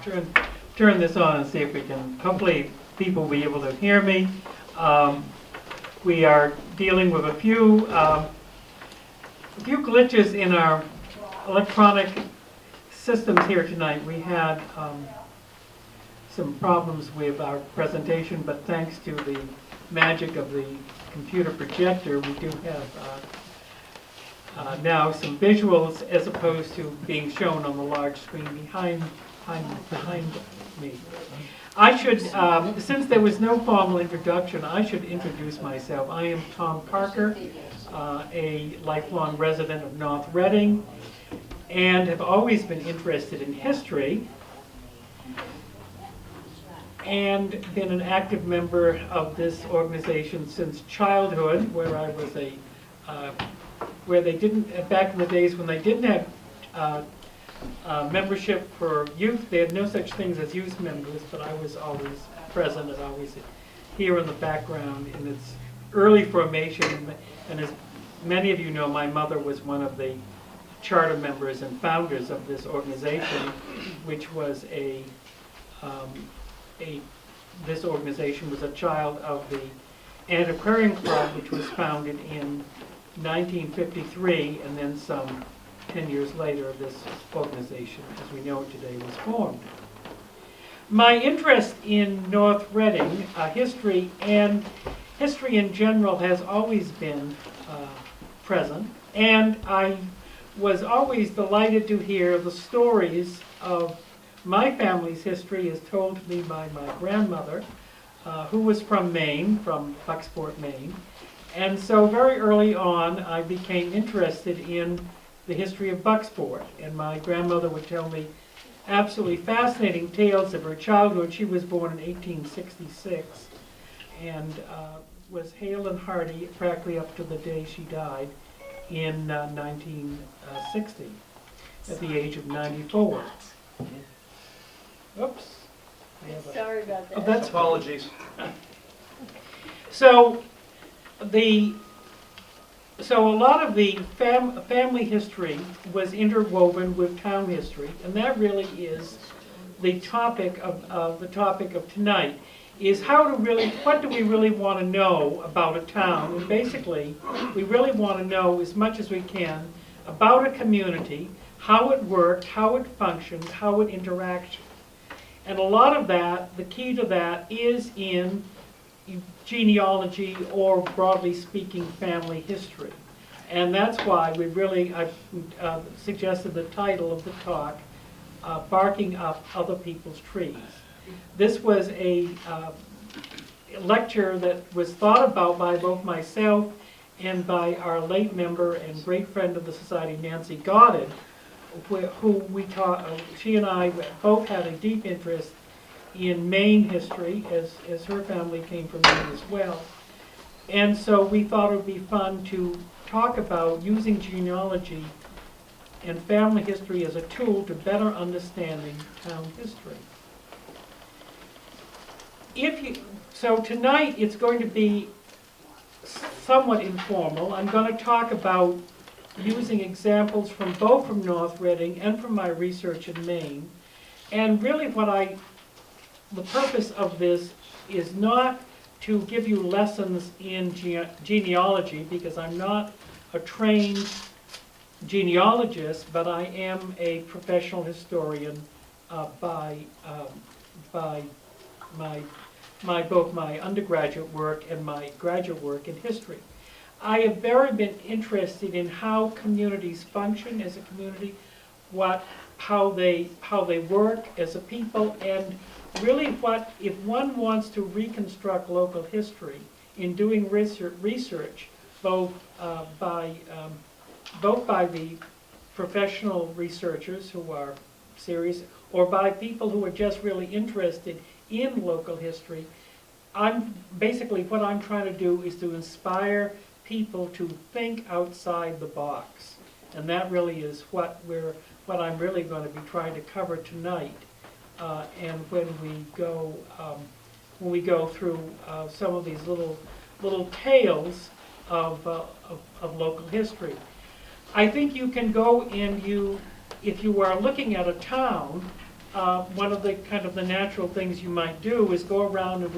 turn this on and see if we can, hopefully people will be able to hear me. We are dealing with a few glitches in our electronic systems here tonight. We had some problems with our presentation, but thanks to the magic of the computer projector, we do have now some visuals as opposed to being shown on the large screen behind me. I should, since there was no formal introduction, I should introduce myself. I am Tom Parker, a lifelong resident of North Reading, and have always been interested in history, and been an active member of this organization since childhood, where I was where they didn't, back in the days when they didn't have membership for youth, they had no such things as youth members, but I was always present and always here in the background in its early formation. And as many of you know, my mother was one of the charter members and founders of this organization, which was this organization was a child of the Antiquarian Club, which was founded in 1953, and then some 10 years later, this organization, as we know it today, was formed. My interest in North Reading, history in general, has always been present, and I was always delighted to hear the stories of my family's history as told to me by my grandmother, who was from Maine, from Bucksport, Maine. And so very early on, I became interested in the history of Bucksport, and my grandmother would tell me absolutely fascinating tales of her childhood. She was born in 1866 and was hale and hearty practically up to the day she died in 1960 at the age of 94. Oops. Sorry about that. Oh, that's apologies. So a lot of the family history was interwoven with town history, and that really is the topic of tonight. Is what do we really want to know about a town? And basically, we really want to know as much as we can about a community, how it worked, how it functioned, how it interacted. And a lot of that, the key to that, is in genealogy, or broadly speaking, family history. And that's why I suggested the title of the talk, Barking Up Other People's Trees. This was a lecture that was thought about by both myself and by our late member and great friend of the Society, Nancy Goddard, she and I both had a deep interest in Maine history, as her family came from Maine as well. And so we thought it would be fun to talk about using genealogy and family history as a tool to better understanding town history. So tonight it's going to be somewhat informal. I'm going to talk about using examples from both from North Reading and from my research in Maine. And really the purpose of this is not to give you lessons in genealogy, because I'm not a trained genealogist, but I am a professional historian by both my undergraduate work and my graduate work in history. I have very been interested in how communities function as a community, how they work as a people, and really if one wants to reconstruct local history in doing research, both by the professional researchers who are serious, or by people who are just really interested in local history. What I'm trying to do is to inspire people to think outside the box, and that really is what I'm really going to be trying to cover tonight. And when we go through some of these little tales of local history, I think you can go and if you are looking at a town, one of the kind of the natural things you might do is go around and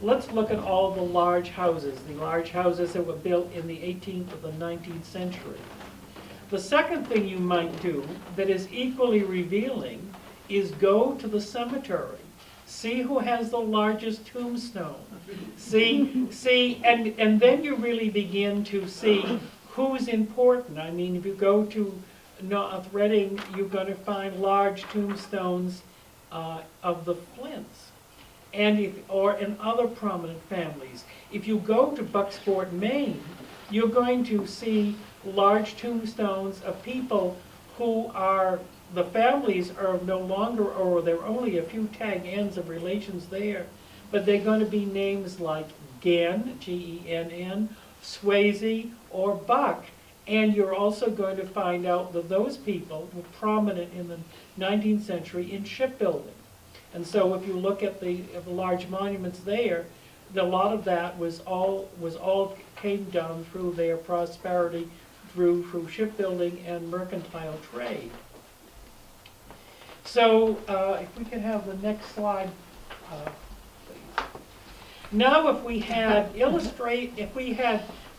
let's look at all the large houses that were built in the 18th or the 19th century. The second thing you might do that is equally revealing is go to the cemetery. See who has the largest tombstone. See, and then you really begin to see who's important. I mean, if you go to North Reading, you're going to find large tombstones of the Flints, or in other prominent families. If you go to Bucksport, Maine, you're going to see large tombstones of people who are, the families are no longer, or there are only a few tag ends of relations there, but they're going to be names like Genn, G-E-N-N, Swayze, or Buck. And you're also going to find out that those people were prominent in the 19th century in shipbuilding. And so if you look at the large monuments there, a lot of that was all came down through their prosperity through shipbuilding and mercantile trade. So if we could have the next slide, please. Now if we had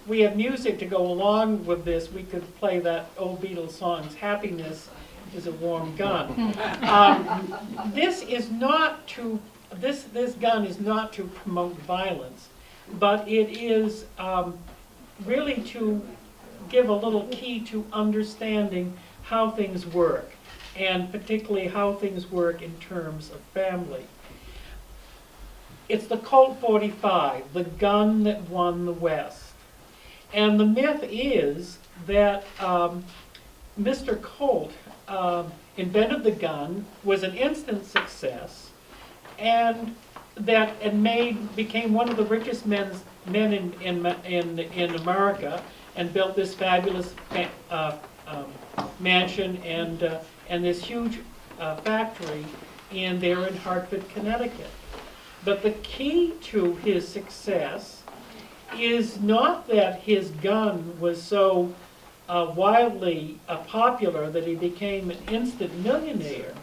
we have music to go along with this, we could play that old Beatles songs, Happiness is a Warm Gun. This gun is not to promote violence, but it is really to give a little key to understanding how things work, and particularly how things work in terms of family. It's the Colt 45, the gun that won the West. And the myth is that Mr. Colt invented the gun, was an instant success, and became one of the richest men in America, and built this fabulous mansion and this huge factory there in Hartford, Connecticut. But the key to his success is not that his gun was so wildly popular that he became an instant millionaire,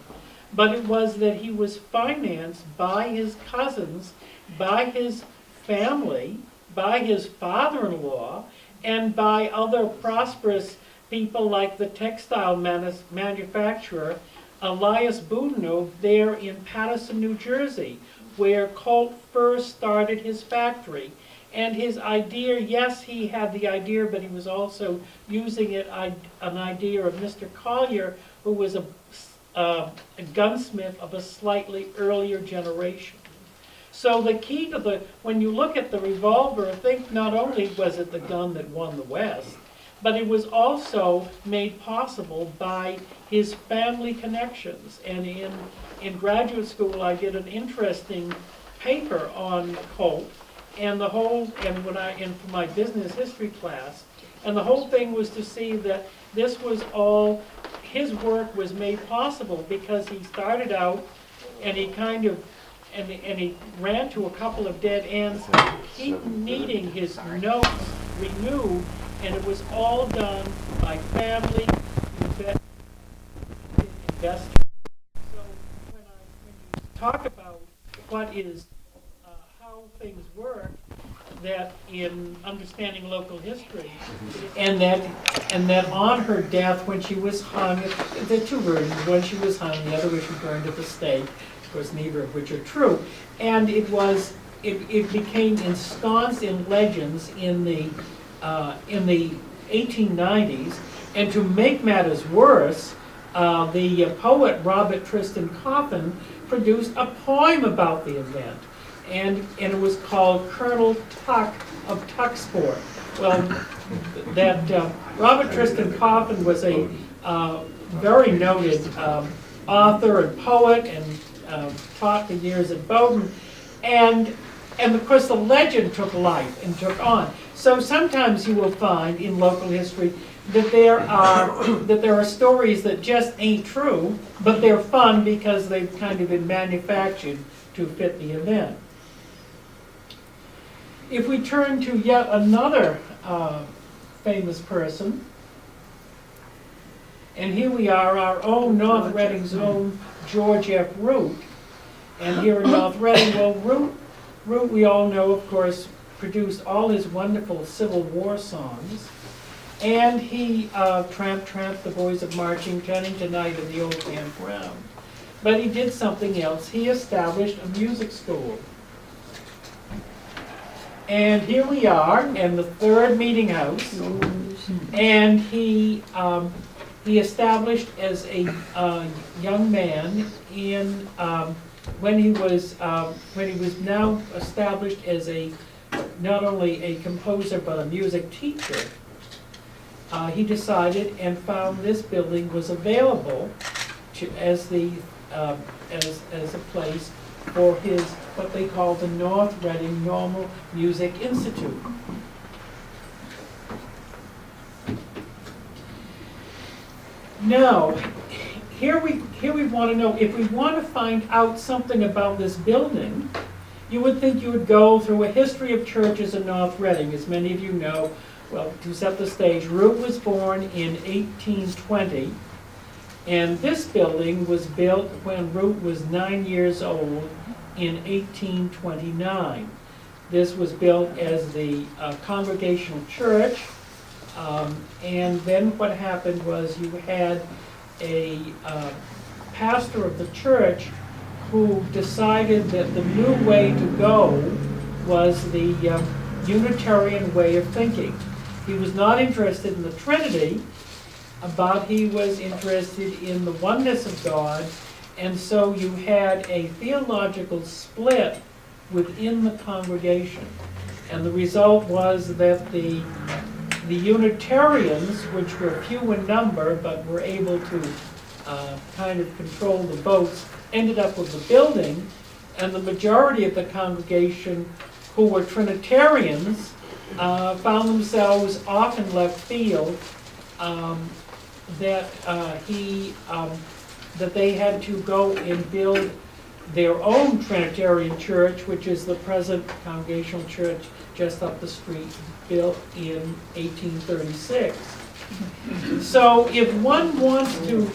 but it was that he was financed by his cousins, by his family, by his father-in-law, and by other prosperous people like the textile manufacturer Elias Boudinot there in Paterson, New Jersey, where Colt first started his factory. And his idea, yes, he had the idea, but he was also using an idea of Mr. Collier, who was a gunsmith of a slightly earlier generation. So the key to when you look at the revolver, think not only was it the gun that won the West, but it was also made possible by his family connections. And in graduate school, I did an interesting paper on Colt, and for my business history class, and the whole thing was to see that this was all, his work was made possible because he started out and he he ran to a couple of dead ends, keep needing his notes renewed, and it was all done by family, investors. So when you talk about what is how things work, that in understanding local history, and that on her death, when she was hung, the two versions, one she was hung, the other was she burned at the stake, of course neither of which are true, and it became ensconced in legends in the 1890s, and to make matters worse, the poet Robert Tristan Coffin produced a poem about the event. And it was called Colonel Tuck of Tucksport. Well, that Robert Tristan Coffin was a very noted author and poet, and taught for years at Bowdoin. And of course the legend took life and took on. So sometimes you will find in local history that there are stories that just ain't true, but they're fun because they've kind of been manufactured to fit the event. If we turn to yet another famous person, and here we are, our own North Reading's own George F. Root. And here in North Reading, well, Root, we all know, of course, produced all his wonderful Civil War songs. And he Tramp, Tramp, the Boys of Marching, Turning Tonight in the Old Campground. But he did something else. He established a music school. And here we are in the third meeting house. And he established as a young man in when he was now established as not only a composer but a music teacher. He decided and found this building was available as a place for his, what they call the North Reading Normal Music Institute. Now, here we want to know, if we want to find out something about this building, you would think you would go through a history of churches in North Reading. As many of you know, well, to set the stage, Root was born in 1820, and this building was built when Root was 9 years old in 1829. This was built as the Congregational Church, and then what happened was you had a pastor of the church who decided that the new way to go was the Unitarian way of thinking. He was not interested in the Trinity, but he was interested in the oneness of God, and so you had a theological split within the congregation. And the result was that the Unitarians, which were few in number but were able to kind of control the votes, ended up with the building, and the majority of the congregation, who were Trinitarians, found themselves off in left field, that they had to go and build their own Trinitarian church, which is the present Congregational Church just up the street, built in 1836. So if one wants to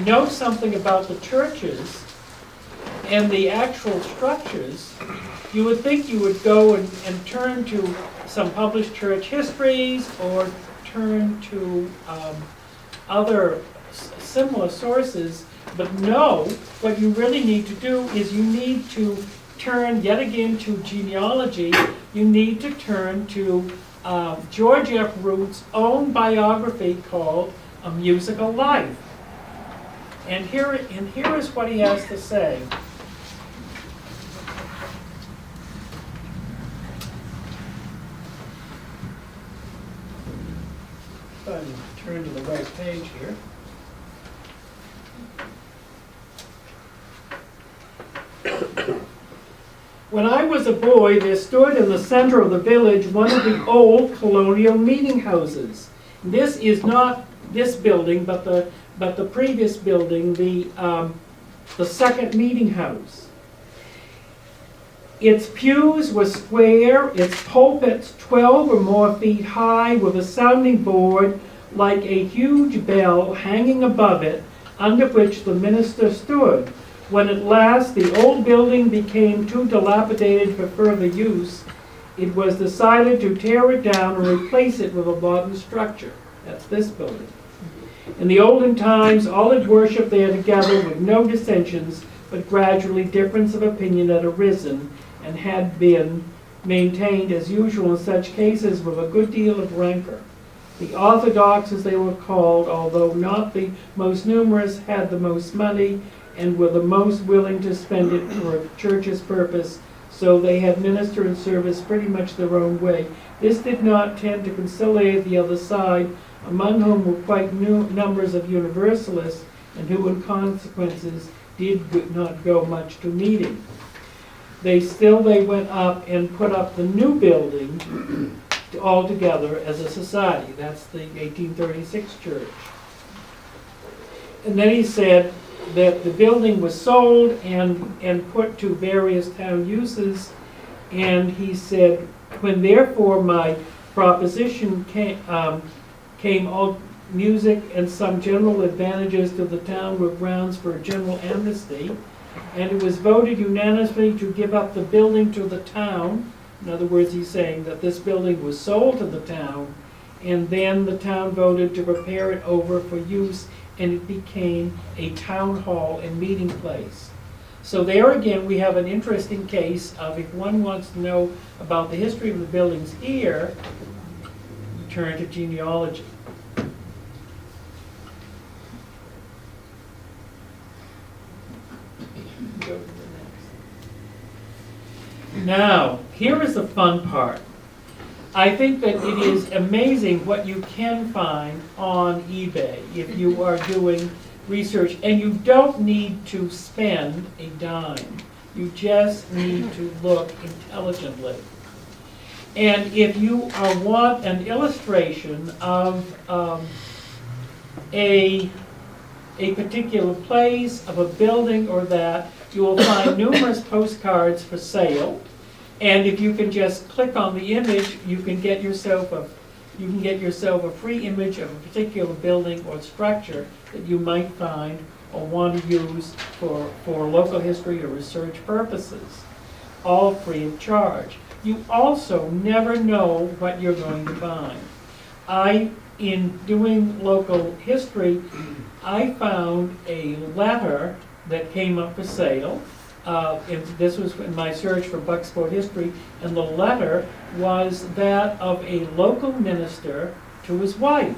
know something about the churches and the actual structures, you would think you would go and turn to some published church histories or turn to other similar sources. But no, what you really need to do is you need to turn yet again to genealogy. You need to turn to George F. Root's own biography called A Musical Life. And here is what he has to say. If I can turn to the right page here. When I was a boy, there stood in the center of the village one of the old colonial meeting houses. This is not this building, but the previous building, the second meeting house. Its pews were square, its pulpits 12 or more feet high, with a sounding board like a huge bell hanging above it, under which the minister stood. When at last the old building became too dilapidated for further use, it was decided to tear it down and replace it with a modern structure. That's this building. In the olden times, all had worshipped there together with no dissensions, but gradually difference of opinion had arisen and had been maintained as usual in such cases with a good deal of rancor. The Orthodox, as they were called, although not the most numerous, had the most money and were the most willing to spend it for a church's purpose, so they had minister and service pretty much their own way. This did not tend to conciliate the other side, among whom were quite numbers of Universalists, and who in consequences did not go much to meeting. They went up and put up the new building all together as a society. That's the 1836 church. And then he said that the building was sold and put to various town uses, and he said, when therefore my proposition came music, and some general advantages to the town were grounds for a general amnesty. And it was voted unanimously to give up the building to the town. In other words, he's saying that this building was sold to the town, and then the town voted to prepare it over for use, and it became a town hall and meeting place. So there again, we have an interesting case of, if one wants to know about the history of the buildings here, turn to genealogy. Go to the next. Now, here is the fun part. I think that it is amazing what you can find on eBay if you are doing research, and you don't need to spend a dime. You just need to look intelligently. And if you want an illustration of a particular place, of a building or that, you will find numerous postcards for sale. And if you can just click on the image, you can get yourself a free image of a particular building or structure that you might find or want to use for local history or research purposes, all free of charge. You also never know what you're going to find. In doing local history, I found a letter that came up for sale. This was in my search for Bucksport history, and the letter was that of a local minister to his wife.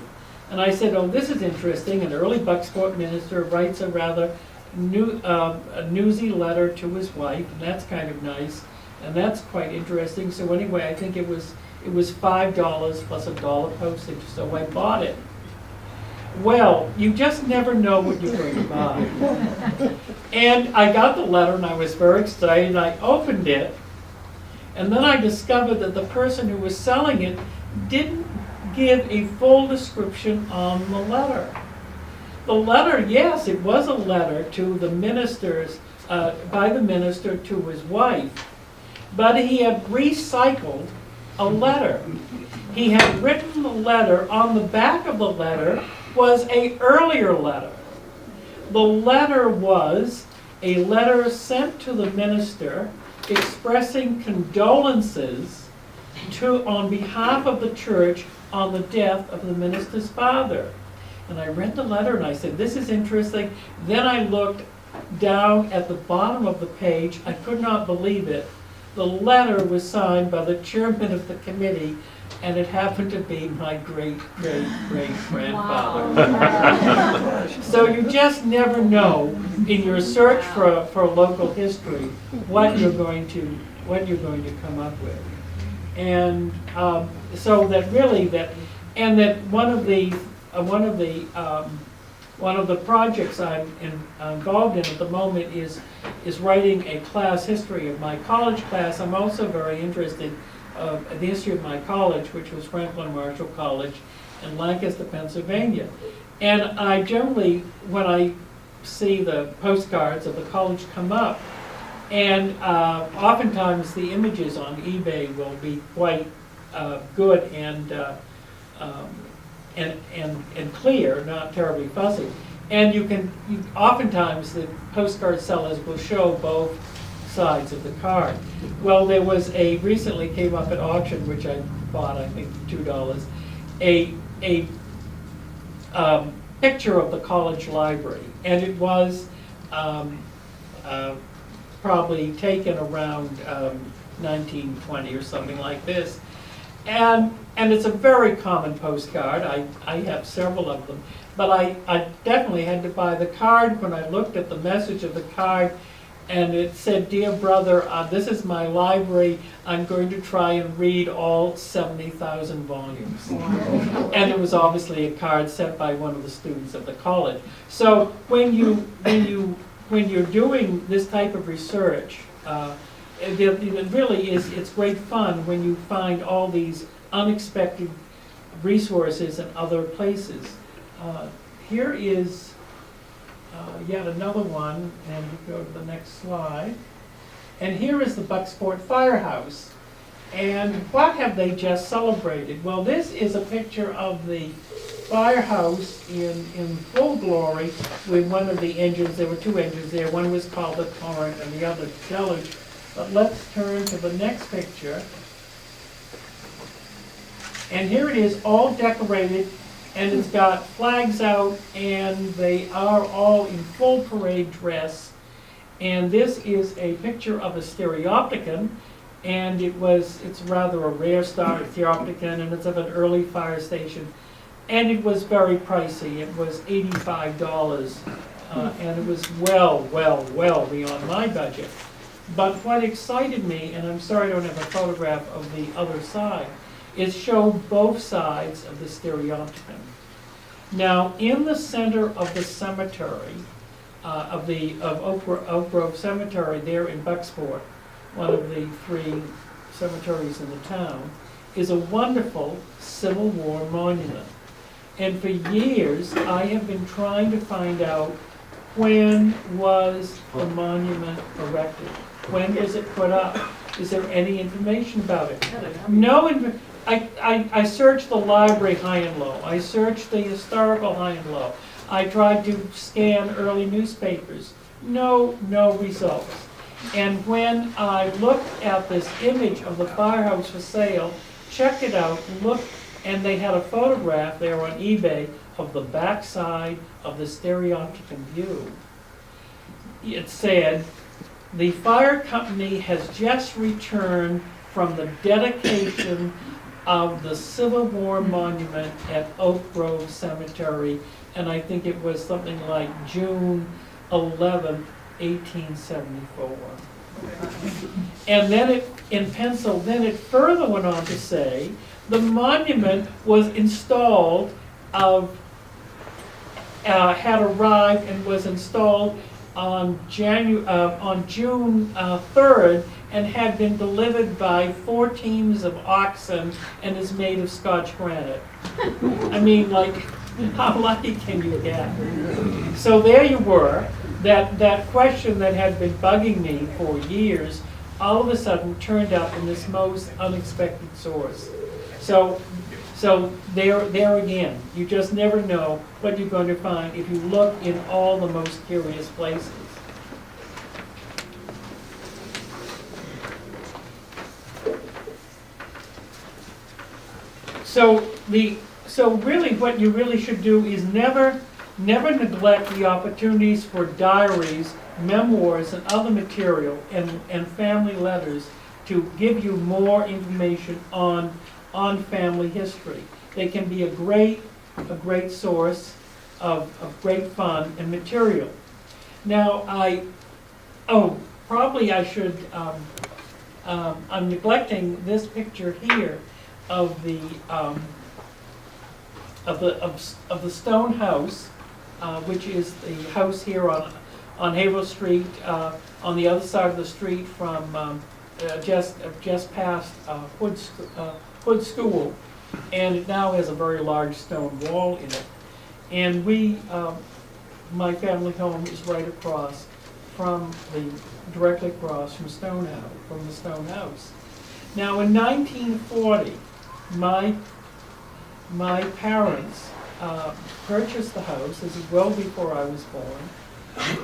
And I said, oh, this is interesting. An early Bucksport minister writes a rather newsy letter to his wife, and that's kind of nice, and that's quite interesting. So anyway, I think it was $5 plus $1 postage, so I bought it. Well, you just never know what you're going to buy. And I got the letter, and I was very excited, and I opened it, and then I discovered that the person who was selling it didn't give a full description on the letter. The letter, yes, it was a letter to the ministers, by the minister to his wife, but he had recycled a letter. He had written the letter. On the back of the letter was an earlier letter. The letter was a letter sent to the minister expressing condolences on behalf of the church on the death of the minister's father. And I read the letter and I said, this is interesting. Then I looked down at the bottom of the page. I could not believe it. The letter was signed by the chairman of the committee, and it happened to be my great-great-great-grandfather. Wow. So you just never know in your search for local history what you're going to come up with. And so that really one of the projects I'm involved in at the moment is writing a class history of my college class. I'm also very interested in the history of my college, which was Franklin Marshall College in Lancaster, Pennsylvania. And I generally, when I see the postcards of the college come up, and oftentimes the images on eBay will be quite good and clear, not terribly fuzzy. And oftentimes the postcard sellers will show both sides of the card. Well, there was recently came up at auction, which I bought, I think, $2, a picture of the college library. And it was probably taken around 1920 or something like this. And it's a very common postcard. I have several of them. But I definitely had to buy the card when I looked at the message of the card, and it said, "Dear brother, this is my library. I'm going to try and read all 70,000 volumes." Wow. And it was obviously a card sent by one of the students at the college. So when you're doing this type of research, it really is, it's great fun when you find all these unexpected resources in other places. Here is yet another one, and we go to the next slide. And here is the Buxton Firehouse. And what have they just celebrated? Well, this is a picture of the firehouse in full glory with one of the engines. There were two engines there. One was called the Torrent and the other Deluge. But let's turn to the next picture. And here it is, all decorated, and it's got flags out, and they are all in full parade dress. And this is a picture of a stereopticon, and it's rather a rare stereopticon, and it's of an early fire station. And it was very pricey. It was $85, and it was well beyond my budget. But what excited me, and I'm sorry I don't have a photograph of the other side, is show both sides of the stereopticon. Now, in the center of the cemetery, of Oak Grove Cemetery there in Bucksport, one of the 3 cemeteries in the town, is a wonderful Civil War monument. And for years, I have been trying to find out, when was the monument erected? When was it put up? Is there any information about it? No. I searched the library high and low. I searched the historical high and low. I tried to scan early newspapers. No results. And when I looked at this image of the firehouse for sale, checked it out, looked, and they had a photograph there on eBay of the backside of the stereopticon view. It said, "The fire company has just returned from the dedication of the Civil War monument at Oak Grove Cemetery," and I think it was something like June 11th, 1874. And then it further went on to say, the monument was installed had arrived and was installed on June 3rd and had been delivered by 4 teams of oxen and is made of Scotch granite. I mean, like, how lucky can you get? So there you were, that question that had been bugging me for years, all of a sudden turned up in this most unexpected source. So there again, you just never know what you're going to find if you look in all the most curious places. So really what you really should do is never neglect the opportunities for diaries, memoirs, and other material, and family letters to give you more information on family history. They can be a great source of great fun and material. Now probably I should, I'm neglecting this picture here of the stone house, which is the house here on Haverhill Street, on the other side of the street from just past Hood School, and it now has a very large stone wall in it. And my family home is right across directly across from the stone house. Now in 1940, my parents purchased the house. This is well before I was born,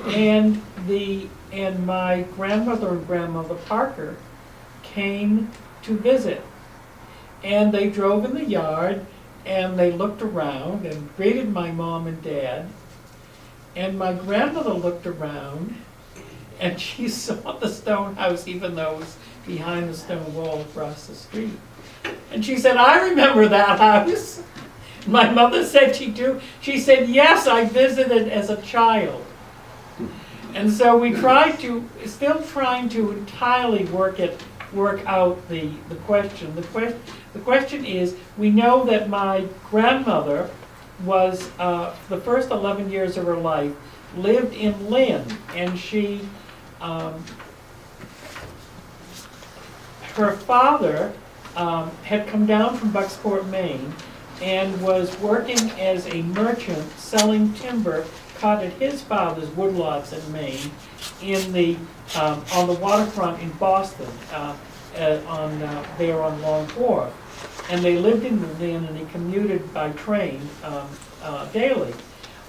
and my grandmother and grandmother Parker came to visit, and they drove in the yard and they looked around and greeted my mom and dad, and my grandmother looked around and she saw the stone house even though it was behind the stone wall across the street. And she said, "I remember that house." My mother said she do. She said, "Yes, I visited as a child." And so we still trying to entirely work out the question. The question is, we know that my grandmother was, the first 11 years of her life, lived in Lynn, and she, her father had come down from Bucksport, Maine, and was working as a merchant selling timber cut at his father's woodlots in Maine, on the waterfront in Boston, there on Long Wharf. and they lived in the inn, and he commuted by train daily.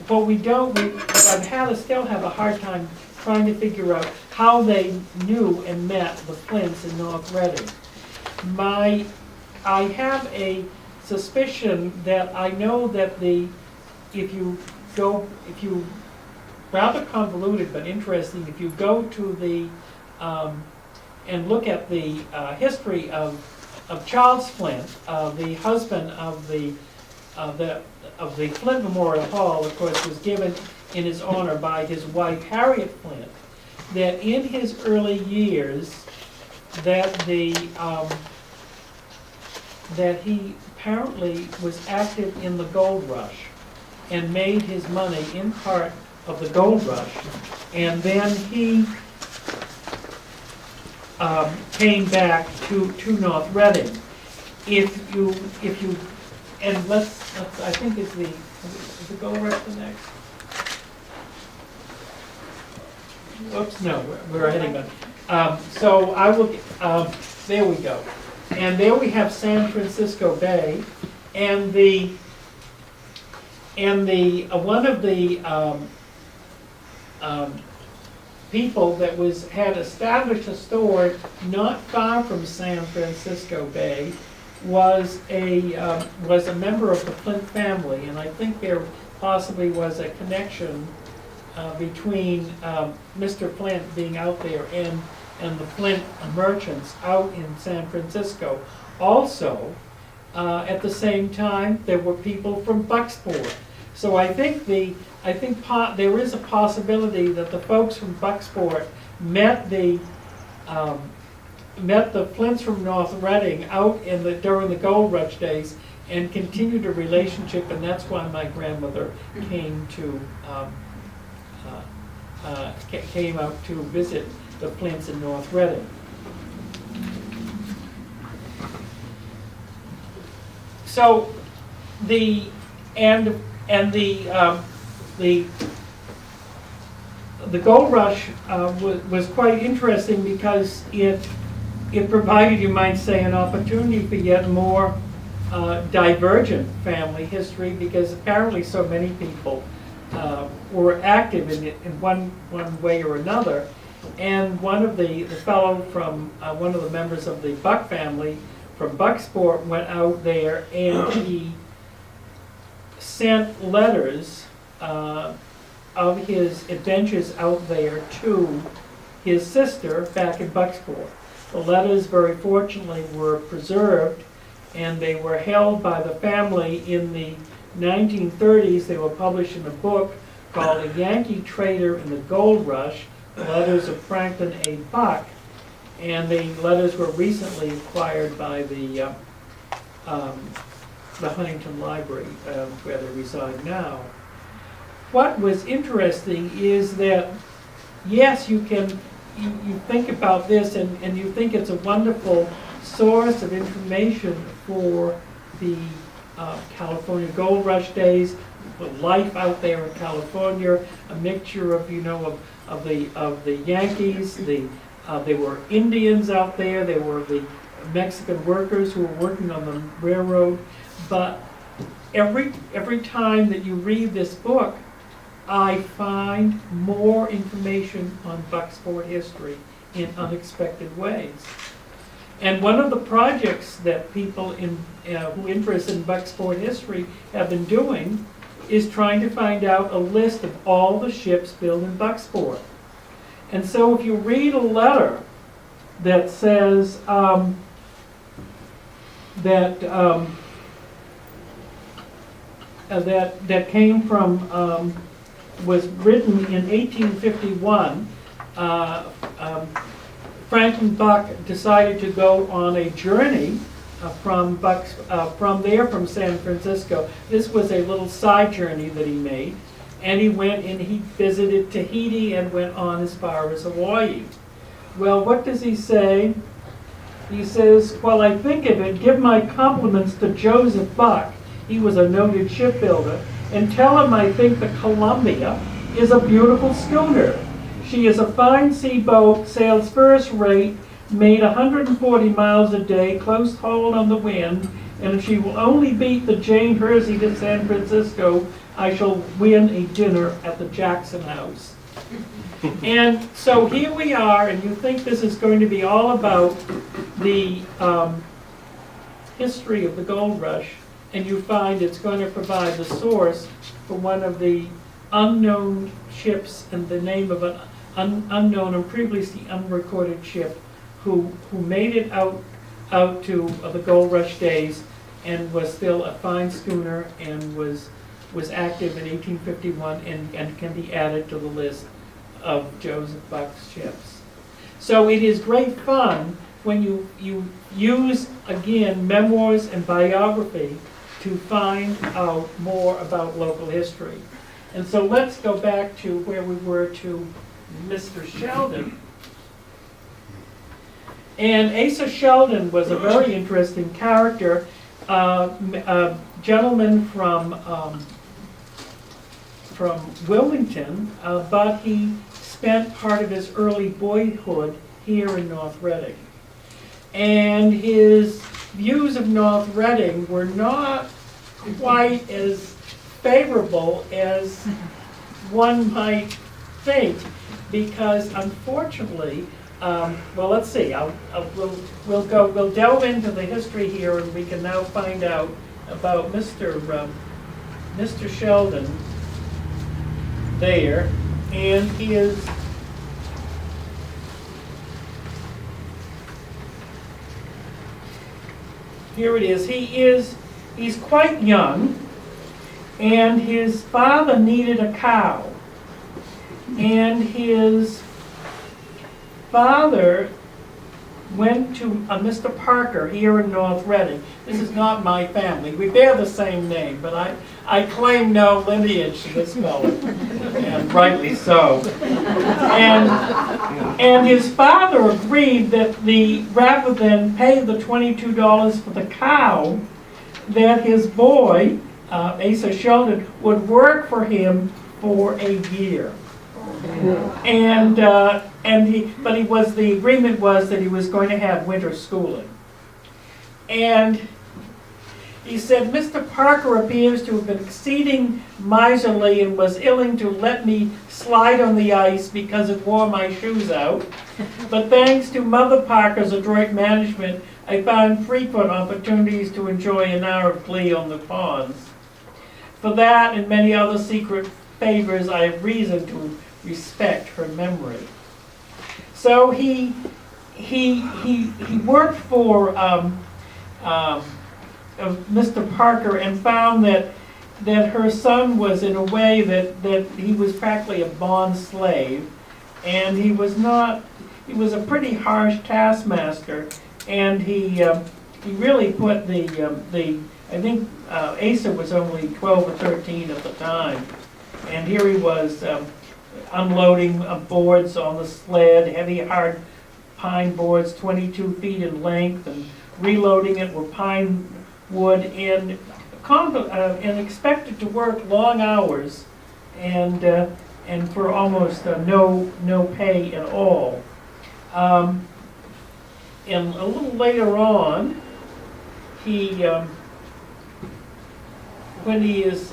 But I still have a hard time trying to figure out how they knew and met the Flints in North Reading. I have a suspicion that I know that rather convoluted but interesting, if you go to the and look at the history of Charles Flint, the husband of the Flint Memorial Hall, of course, was given in his honor by his wife Harriet Flint, that in his early years that he apparently was active in the gold rush and made his money in part of the gold rush, and then he came back to North Reading. If you and let's I think is the gold rush the next. Oops, no, we're heading back. So I will. There we go, and there we have San Francisco Bay, and one of the people that had established a store not far from San Francisco Bay was a member of the Flint family, and I think there possibly was a connection between Mr. Flint being out there and the Flint merchants out in San Francisco. Also, at the same time, there were people from Bucksport. So I think there is a possibility that the folks from Bucksport met the Flints from North Reading out during the gold rush days and continued a relationship, and that's why my grandmother came out to visit the Flints in North Reading. So the gold rush was quite interesting because it provided, you might say, an opportunity for yet more divergent family history, because apparently so many people were active in it in one way or another. And one of the fellow from one of the members of the Buck family from Bucksport went out there, and he sent letters of his adventures out there to his sister back in Bucksport. The letters, very fortunately, were preserved, and they were held by the family in the 1930s. They were published in a book called A Yankee Trader in the Gold Rush, Letters of Franklin A. Buck, and the letters were recently acquired by the Huntington Library, where they reside now. What was interesting is that, yes, you think about this and you think it's a wonderful source of information for the California Gold Rush days, the life out there in California, a mixture of the Yankees, there were Indians out there, there were the Mexican workers who were working on the railroad. But every time that you read this book, I find more information on Bucksport history in unexpected ways. And one of the projects that people who are interested in Bucksport history have been doing is trying to find out a list of all the ships built in Bucksport. And so if you read a letter that says that came from, was written in 1851, Franklin Buck decided to go on a journey from San Francisco. This was a little side journey that he made, and he went and he visited Tahiti and went on as far as Hawaii. Well, what does he say? He says, "While I think of it, give my compliments to Joseph Buck. He was a noted shipbuilder, and tell him I think the Columbia is a beautiful schooner. She is a fine sea boat, sails first rate, made 140 miles a day, close hauled on the wind, and if she will only beat the Jane Hersey to San Francisco, I shall win a dinner at the Jackson House. And so here we are, and you think this is going to be all about the history of the gold rush, and you find it's going to provide the source for one of the unknown ships and the name of an unknown and previously unrecorded ship who made it out to the gold rush days and was still a fine schooner and was active in 1851 and can be added to the list of Joseph Buck's ships. So it is great fun when you use, again, memoirs and biography to find out more about local history. And so let's go back to where we were to Mr. Sheldon. And ASA Sheldon was a very interesting character, a gentleman from Wilmington, but he spent part of his early boyhood here in North Reading. And his views of North Reading were not quite as favorable as one might think, because unfortunately, well, let's see. We'll delve into the history here, and we can now find out about Mr. Sheldon there, and his here it is. He's quite young, and his father needed a cow, and his father went to Mr. Parker here in North Reading. This is not my family. We bear the same name, but I claim no lineage to this fellow, and rightly so. And his father agreed that rather than pay the $22 for the cow, that his boy, Asa Sheldon, would work for him for a year. The agreement was that he was going to have winter schooling. And he said, Mr. Parker appears to have been exceeding miserly and was willing to let me slide on the ice because it wore my shoes out. But thanks to Mother Parker's adroit management, I found frequent opportunities to enjoy an hour of glee on the ponds. For that and many other secret favors, I have reason to respect her memory. So he worked for Mr. Parker and found that her son was, in a way, that he was practically a bond slave, and he was a pretty harsh taskmaster, and he really put I think Asa was only 12 or 13 at the time, and here he was unloading boards on the sled, heavy hard pine boards 22 feet in length, and reloading it with pine wood, and expected to work long hours and for almost no pay at all. And a little later on, when he is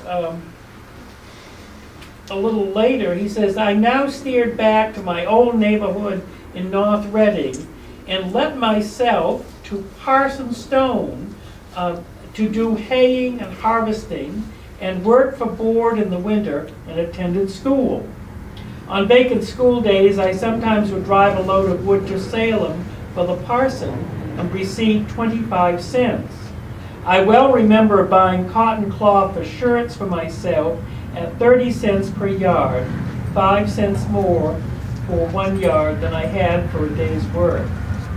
a little later, he says, I now steered back to my old neighborhood in North Reading and let myself to Parson Stone to do haying and harvesting and work for board in the winter and attended school. On vacant school days, I sometimes would drive a load of wood to Salem for the parson and receive 25 cents. I well remember buying cotton cloth for shirts for myself at 30 cents per yard, 5 cents more for 1 yard than I had for a day's work.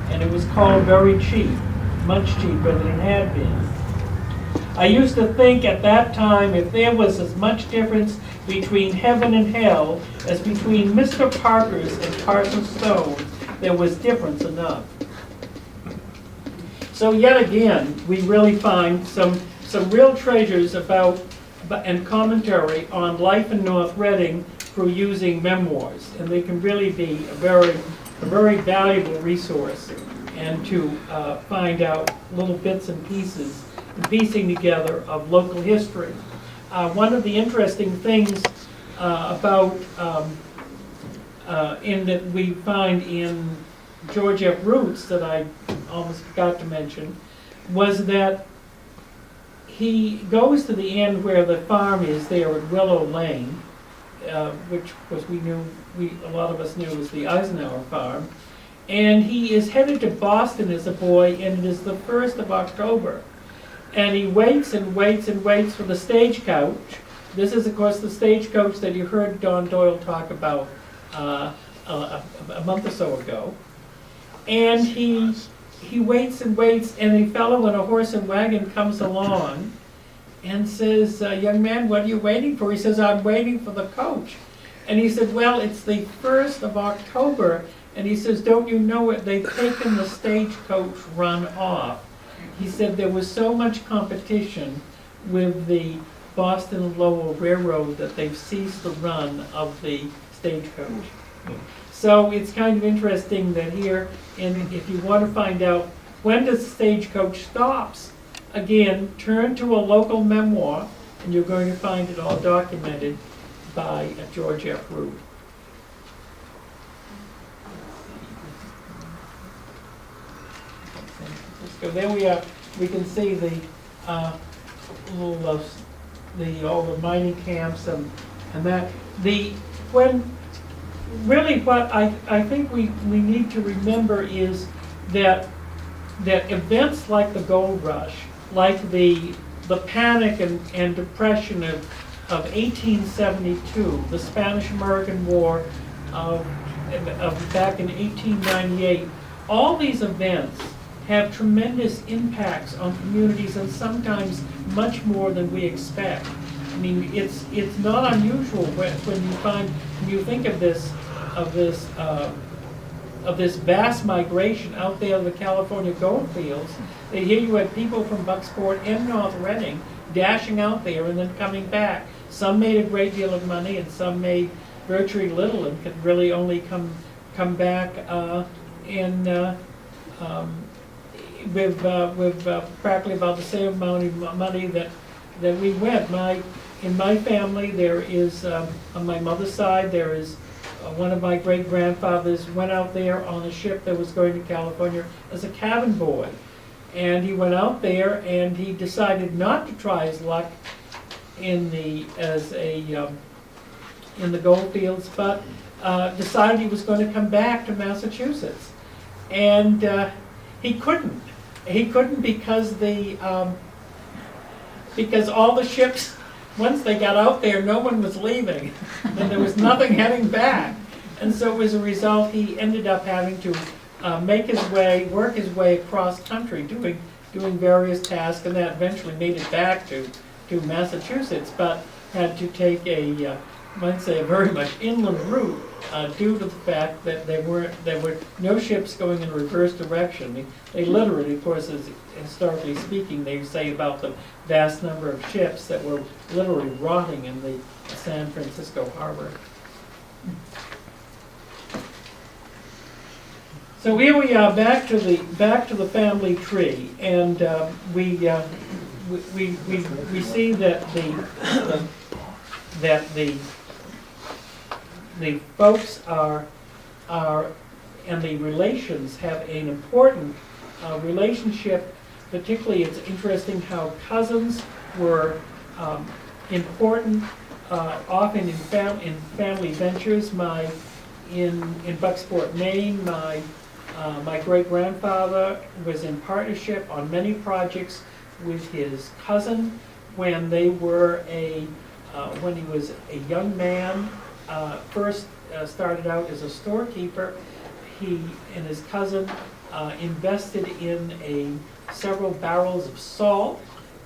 And it was called very cheap, much cheaper than it had been. I used to think at that time if there was as much difference between heaven and hell as between Mr. Parker's and Parson Stone's, there was difference enough. So yet again, we really find some real treasures about and commentary on life in North Reading through using memoirs, and they can really be a very valuable resource, and to find out little bits and pieces piecing together of local history. One of the interesting things about in that we find in George F. Root's that I almost forgot to mention was that he goes to the end where the farm is there at Willow Lane, which was a lot of us knew was the Eisenhower farm, and he is headed to Boston as a boy, and it is the 1st of October, and he waits and waits and waits for the stagecoach. This is, of course, the stagecoach that you heard Don Doyle talk about a month or so ago, and he waits and waits, and a fellow in a horse and wagon comes along and says, young man, what are you waiting for? He says, I'm waiting for the coach. And he said, well, it's the 1st of October. And he says, don't you know it? They've taken the stagecoach run off. He said there was so much competition with the Boston Lowell Railroad that they've ceased the run of the stagecoach. So it's kind of interesting that here, if you want to find out when does the stagecoach stops, again, turn to a local memoir, and you're going to find it all documented by George F. Root. So there we are. We can see the all the mining camps and that really what I think we need to remember is that events like the gold rush, like the panic and depression of 1872, the Spanish-American War of back in 1898, all these events have tremendous impacts on communities, and sometimes much more than we expect. I mean, it's not unusual when you think of this vast migration out there of the California gold fields. That here you had people from Bucksport and North Reading dashing out there and then coming back. Some made a great deal of money, and some made virtually little, and could really only come back with practically about the same amount of money that we went. In my family, there is on my mother's side, there is one of my great grandfathers went out there on a ship that was going to California as a cabin boy, and he went out there and he decided not to try his luck in the gold fields, but decided he was going to come back to Massachusetts, and he couldn't. He couldn't because all the ships, once they got out there, no one was leaving, and there was nothing heading back. And so as a result, he ended up having to work his way across country, doing various tasks, and that eventually made it back to Massachusetts, but had to take a very much inland route due to the fact that there were no ships going in reverse direction. They literally, of course, historically speaking, they say about the vast number of ships that were literally rotting in the San Francisco harbor. So here we are, back to the family tree, and we see that the folks are and the relations have an important relationship. Particularly, it's interesting how cousins were important often in family ventures. In Bucksport, Maine, my great-grandfather was in partnership on many projects with his cousin when he was a young man. First started out as a storekeeper. He and his cousin invested in several barrels of salt,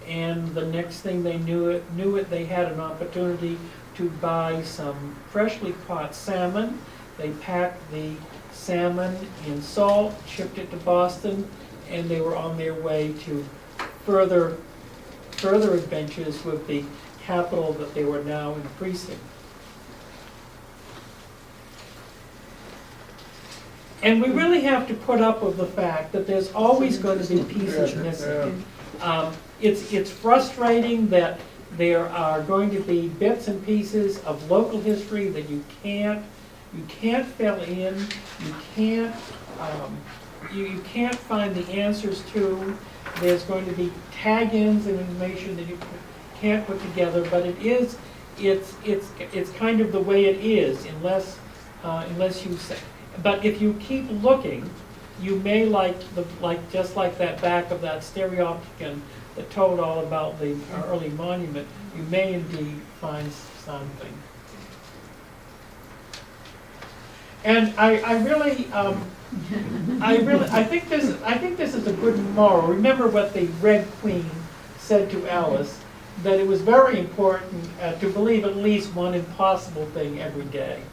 and the next thing they knew it, they had an opportunity to buy some freshly caught salmon. They packed the salmon in salt, shipped it to Boston, and they were on their way to further adventures with the capital that they were now increasing. And we really have to put up with the fact that there's always going to be pieces missing. it's frustrating that there are going to be bits and pieces of local history that you can't fill in, you can't find the answers to. There's going to be tag-ins and information that you can't put together, but it's kind of the way it is, unless you say. But if you keep looking, you may just like that back of that stereopticon that told all about the early monument, you may indeed find something. And I think this is a good moral. Remember what the Red Queen said to Alice, that it was very important to believe at least one impossible thing every day.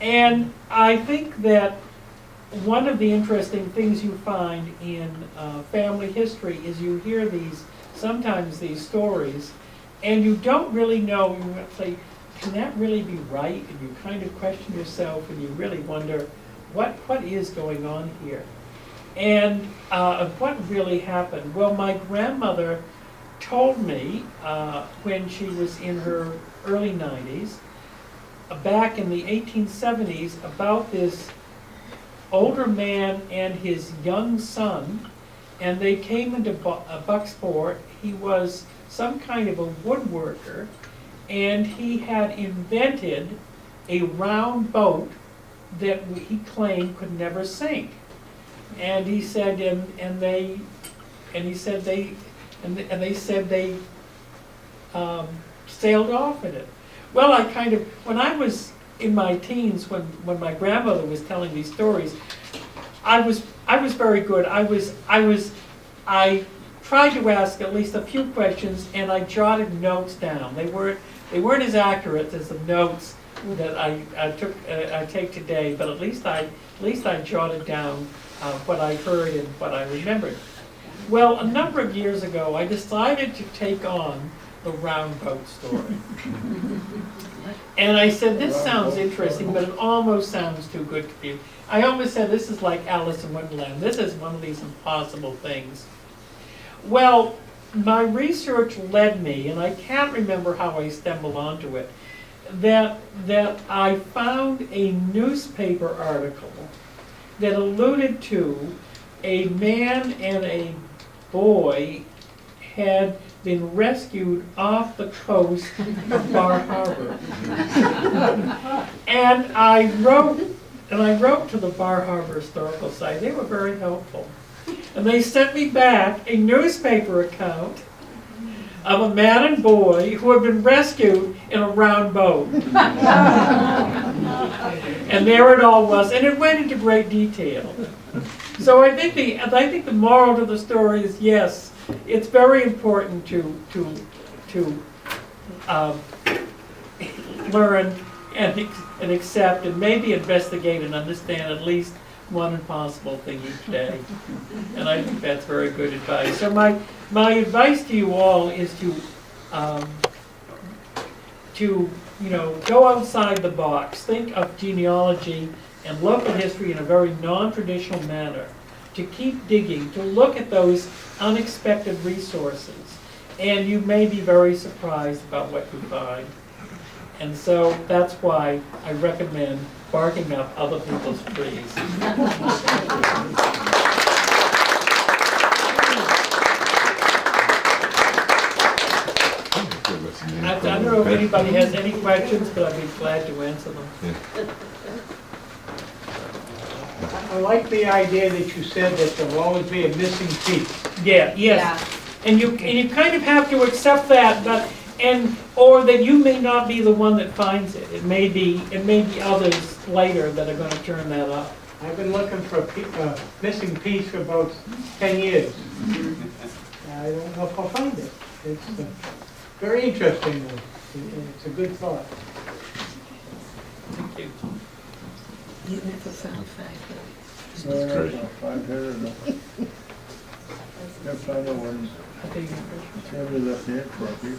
And I think that one of the interesting things you find in family history is you hear sometimes these stories, and you don't really know, you say, can that really be right? And you kind of question yourself, and you really wonder, what is going on here? And what really happened? Well, my grandmother told me when she was in her early 90s, back in the 1870s, about this older man and his young son, and they came into Bucksport. He was some kind of a woodworker, and he had invented a round boat that he claimed could never sink. And he said, they sailed off in it. Well, when I was in my teens, when my grandmother was telling these stories, I was very good. I tried to ask at least a few questions, and I jotted notes down. They weren't as accurate as the notes that I take today, but at least I jotted down what I heard and what I remembered. Well, a number of years ago, I decided to take on the round boat story. And I said, this sounds interesting, but it almost sounds too good to be. I almost said, this is like Alice in Wonderland. This is one of these impossible things. Well, my research led me, and I can't remember how I stumbled onto it, that I found a newspaper article that alluded to a man and a boy had been rescued off the coast of Bar Harbor. And I wrote to the Bar Harbor Historical Society. They were very helpful. And they sent me back a newspaper account of a man and boy who had been rescued in a round boat. And there it all was, and it went into great detail. So I think the moral to the story is, yes, it's very important to learn and accept and maybe investigate and understand at least one impossible thing each day. And I think that's very good advice. So my advice to you all is to go outside the box, think of genealogy and local history in a very non-traditional manner, to keep digging, to look at those unexpected resources, and you may be very surprised about what you find. And so that's why I recommend barking up other people's trees. I don't know if anybody has any questions, but I'd be glad to answer them. I like the idea that you said that there will always be a missing piece. Yeah, yes. Yeah. And you kind of have to accept that, or that you may not be the one that finds it. It may be others later that are going to turn that up. I've been looking for a missing piece for about 10 years. I don't know if I'll find it. It's very interesting, though. It's a good thought. Thank you. That's a sound fact. That's great. Can't find no one. Somebody left the ink copy.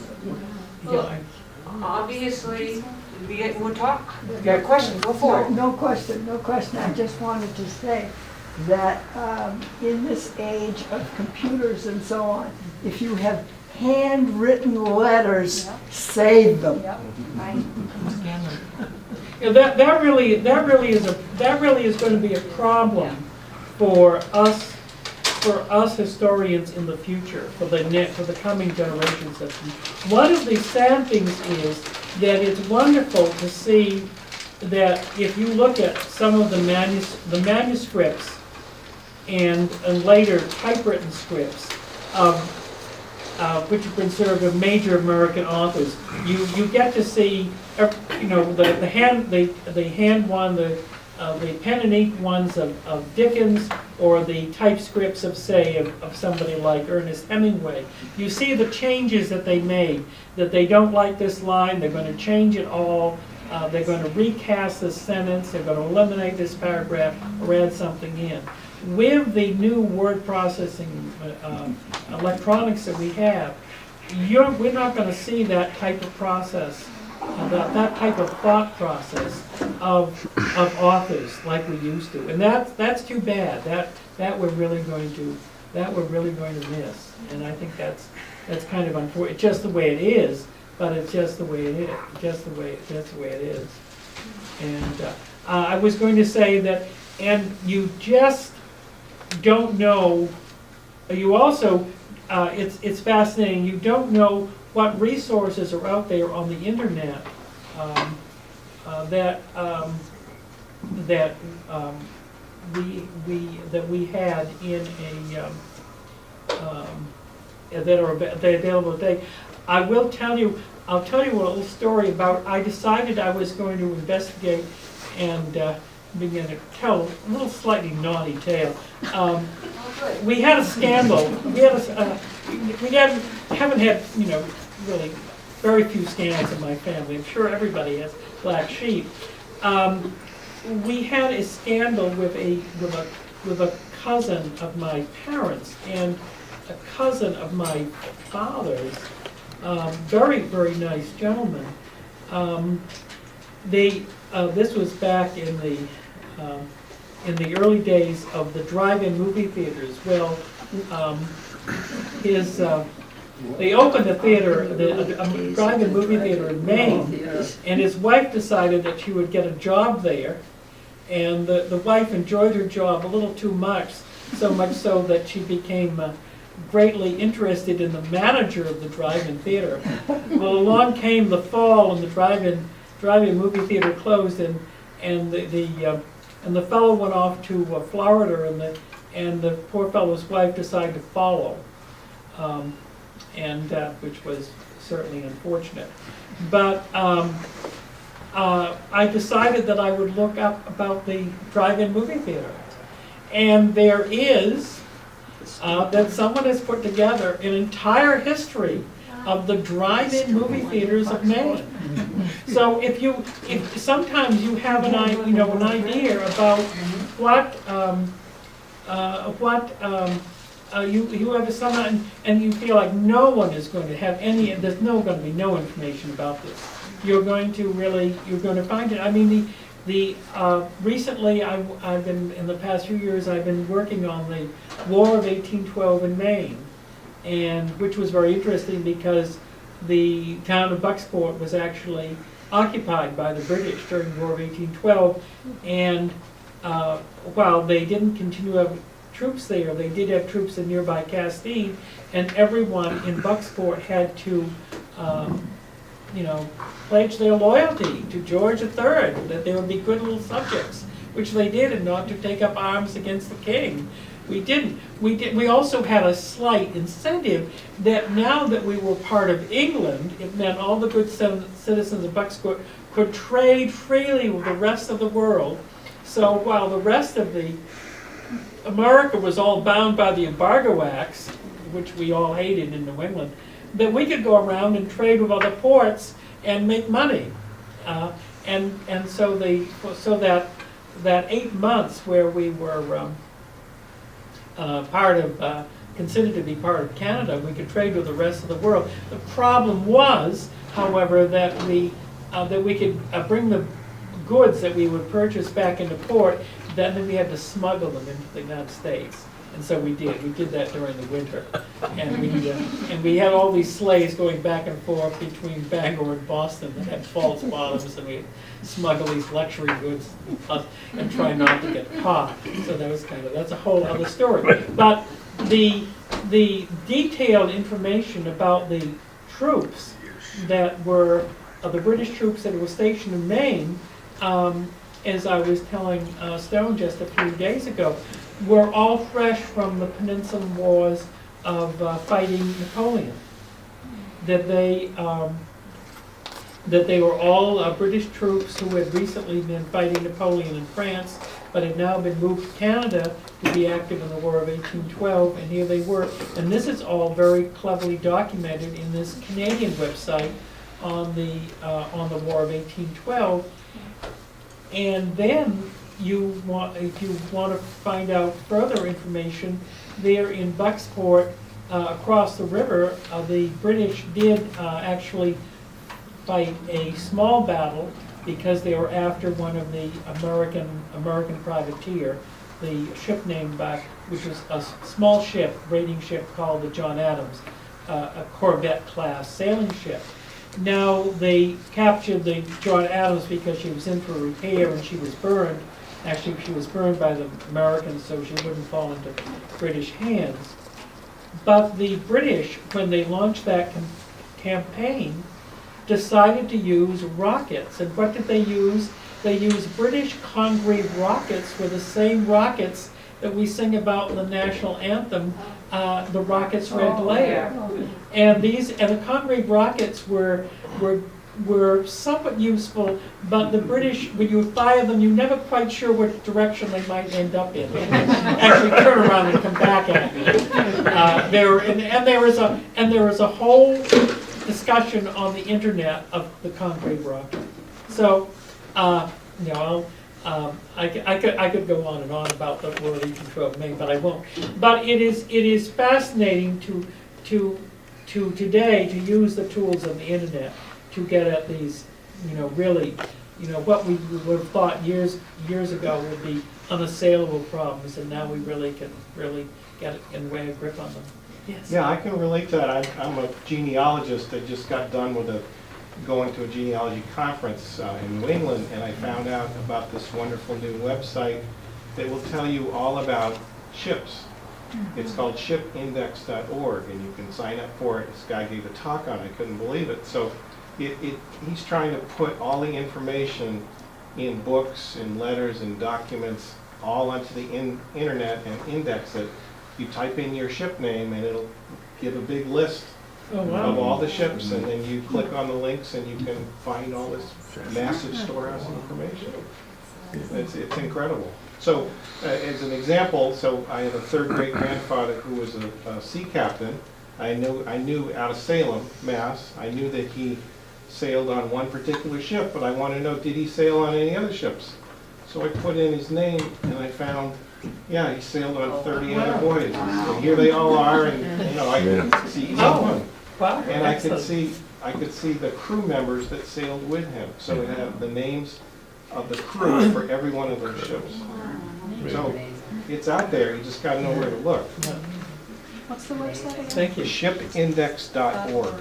Obviously, we will talk. You got a question? Go for it. No question. I just wanted to say that in this age of computers and so on, if you have handwritten letters, save them. Yeah, that really is going to be a problem for us historians in the future, for the coming generations. One of the sad things is that it's wonderful to see that if you look at some of the manuscripts and later typewritten scripts of which are considered of major American authors, you get to see, you know, the hand one, the pen and ink ones of Dickens, or the typescripts of, say, of somebody like Ernest Hemingway. You see the changes that they made, that they don't like this line, they're going to change it all, they're going to recast this sentence, they're going to eliminate this paragraph or add something in. With the new word processing electronics that we have, we're not going to see that type of process, that type of thought process of authors like we used to, and that's too bad. That we're really going to miss, and I think that's kind of unfortunate. It's just the way it is, but it's just the way it is. That's the way it is. And I was going to say that, and you just don't know. You also, it's fascinating. You don't know what resources are out there on the internet that we had in that are available today. I'll tell you a little story about. I decided I was going to investigate and begin to tell a little slightly naughty tale. We had a scandal. Haven't had, you know, really very few scandals in my family. I'm sure everybody has black sheep. We had a scandal with a cousin of my parents and a cousin of my father's. Very, very nice gentleman. This was back in the early days of the drive-in movie theaters. Well, they opened a theater, a drive-in movie theater in Maine, and his wife decided that she would get a job there, and the wife enjoyed her job a little too much, so much so that she became greatly interested in the manager of the drive-in theater. Well, along came the fall, and the drive-in movie theater closed, and the fellow went off to Florida, and the poor fellow's wife decided to follow, which was certainly unfortunate. But I decided that I would look up about the drive-in movie theater, and there is that someone has put together an entire history of the drive-in movie theaters of Maine. So if sometimes you have an idea about you have someone and you feel like no one is going to have any. There's going to be no information about this. You're going to find it. I mean, recently I've been, in the past few years, I've been working on the War of 1812 in Maine, and which was very interesting because the town of Bucksport was actually occupied by the British during the War of 1812, and while they didn't continue to have troops there, they did have troops in nearby Castine, and everyone in Bucksport had to pledge their loyalty to George III, that they would be good little subjects, which they did, and not to take up arms against the king. We didn't. We also had a slight incentive that now that we were part of England, it meant all the good citizens of Bucksport could trade freely with the rest of the world. So while the rest of America was all bound by the Embargo Acts, which we all hated in New England, that we could go around and trade with other ports and make money. And so that 8 months where we were considered to be part of Canada, we could trade with the rest of the world. The problem was, however, that we could bring the goods that we would purchase back into port, then we had to smuggle them into the United States. And so we did. We did that during the winter. And we had all these sleighs going back and forth between Bangor and Boston that had false bottoms, and we'd smuggle these luxury goods and try not to get caught. So that was that's a whole other story. But the detailed information about the troops that were, the British troops that were stationed in Maine, as I was telling Stone just a few days ago, were all fresh from the Peninsular Wars of fighting Napoleon. That they were all British troops who had recently been fighting Napoleon in France, but had now been moved to Canada to be active in the War of 1812, and here they were. And this is all very cleverly documented in this Canadian website on the War of 1812. And then if you want to find out further information, there in Bucksport, across the river, the British did actually fight a small battle because they were after one of the American privateer, the ship named back, which was a small ship, raiding ship called the John Adams, a Corvette class sailing ship. Now they captured the John Adams because she was in for repair and she was burned. Actually, she was burned by the Americans so she wouldn't fall into British hands. But the British, when they launched that campaign, decided to use rockets. And what did they use? They used British Congreve rockets, were the same rockets that we sing about in the national anthem, the Rockets' Red Glare. And the Congreve rockets were somewhat useful, but the British, when you fire them, you're never quite sure which direction they might end up in. Actually turn around and come back at you. There was a whole discussion on the internet of the Congreve rocket. So, I could go on and on about the War of 1812 Maine, but I won't. But it is fascinating to today to use the tools of the internet to get at these, really, what we would have thought years ago would be unassailable problems, and now we really can get and wear a grip on them. Yes. Yeah, I can relate to that. I'm a genealogist. I just got done with going to a genealogy conference in New England, and I found out about this wonderful new website that will tell you all about ships. It's called shipindex.org, and you can sign up for it. This guy gave a talk on it. I couldn't believe it. So he's trying to put all the information in books and letters and documents all onto the internet and index it. You type in your ship name and it'll give a big list of all the ships, and then you click on the links and you can find all this massive storehouse of information. It's incredible. So as an example, so I have a third great grandfather who was a sea captain. I knew out of Salem, Mass. I knew that he sailed on one particular ship, but I want to know, did he sail on any other ships? So I put in his name and I found, yeah, he sailed on 30 other voyages. And here they all are, and I could see each one. Wow. And I could see the crew members that sailed with him. So it had the names of the crew for every one of those ships. So it's out there. You just got to know where to look. What's the website again? Thank you. Shipindex.org.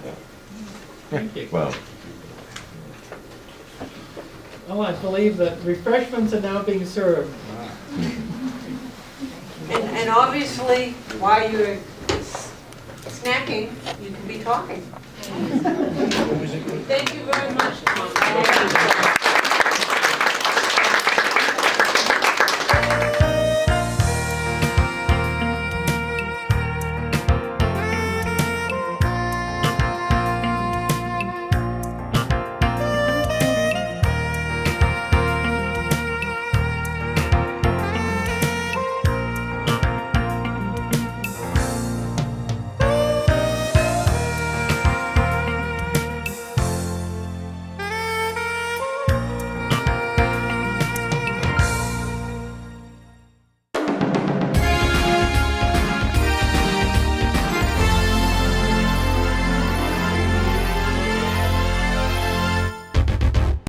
Yeah. Thank you. Wow. Oh, I believe that refreshments are now being served. And obviously, while you're snacking, you can be talking. Thank you very much, Tom.